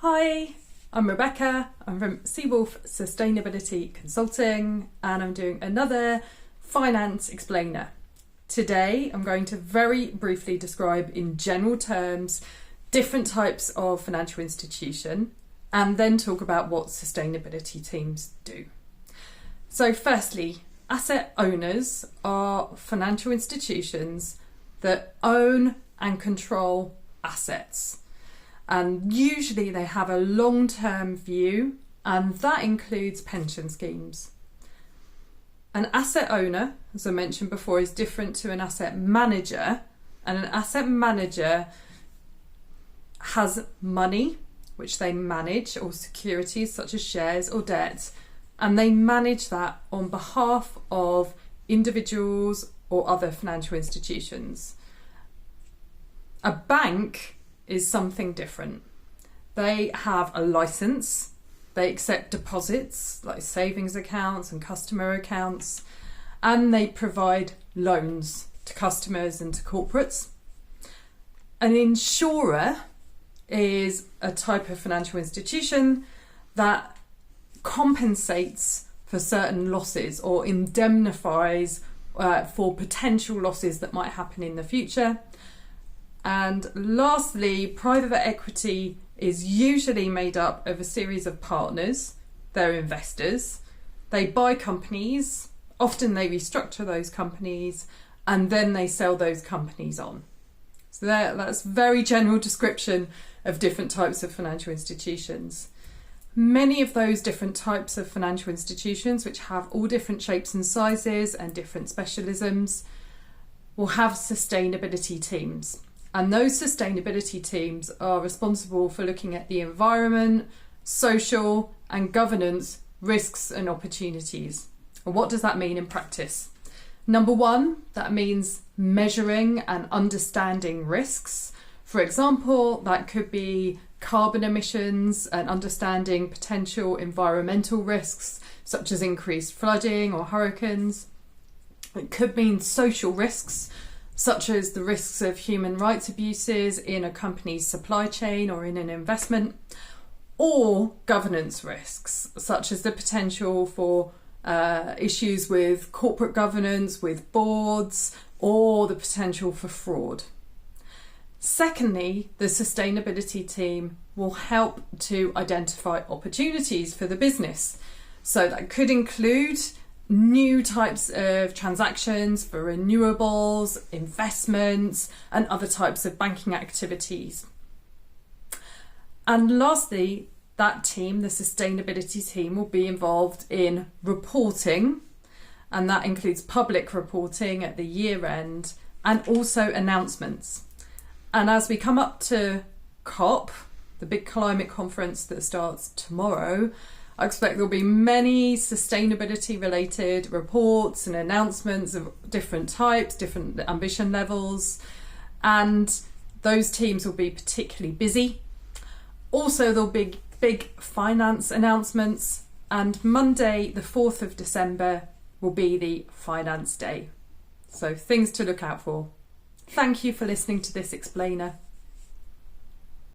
Hi, I'm Rebecca. I'm from Seawolf Sustainability Consulting and I'm doing another Finance Explainer. Today I'm going to very briefly describe in general terms different types of financial institution and then talk about what sustainability teams do. So firstly, asset owners are financial institutions that own and control assets. And usually they have a long-term view, and that includes pension schemes. An asset owner, as I mentioned before, is different to an asset manager, and an asset manager has money which they manage, or securities such as shares or debt, and they manage that on behalf of individuals or other financial institutions. A bank is something different. They have a license, they accept deposits like savings accounts and customer accounts, and they provide loans to customers and to corporates. An insurer is a type of financial institution that compensates for certain losses or indemnifies for potential losses that might happen in the future. And lastly, private equity is usually made up of a series of partners. They're investors. They buy companies, often they restructure those companies, and then they sell those companies on. So that's a very general description of different types of financial institutions. Many of those different types of financial institutions, which have all different shapes and sizes and different specialisms, will have sustainability teams. And those sustainability teams are responsible for looking at the environment, social and governance risks and opportunities. And what does that mean in practice? Number one, that means measuring and understanding risks. For example, that could be carbon emissions and understanding potential environmental risks, such as increased flooding or hurricanes. It could mean social risks, such as the risks of human rights abuses in a company's supply chain or in an investment, or governance risks, such as the potential for issues with corporate governance, with boards, or the potential for fraud. Secondly, the sustainability team will help to identify opportunities for the business. So that could include new types of transactions for renewables, investments, and other types of banking activities. And lastly, that team, the sustainability team, will be involved in reporting, and that includes public reporting at the year end and also announcements. And as we come up to COP, the big climate conference that starts tomorrow, I expect there'll be many sustainability related reports and announcements of different types, different ambition levels, and those teams will be particularly busy. Also, there'll be big finance announcements, and Monday, the 4th of December, will be the Finance Day. So things to look out for. Thank you for listening to this explainer.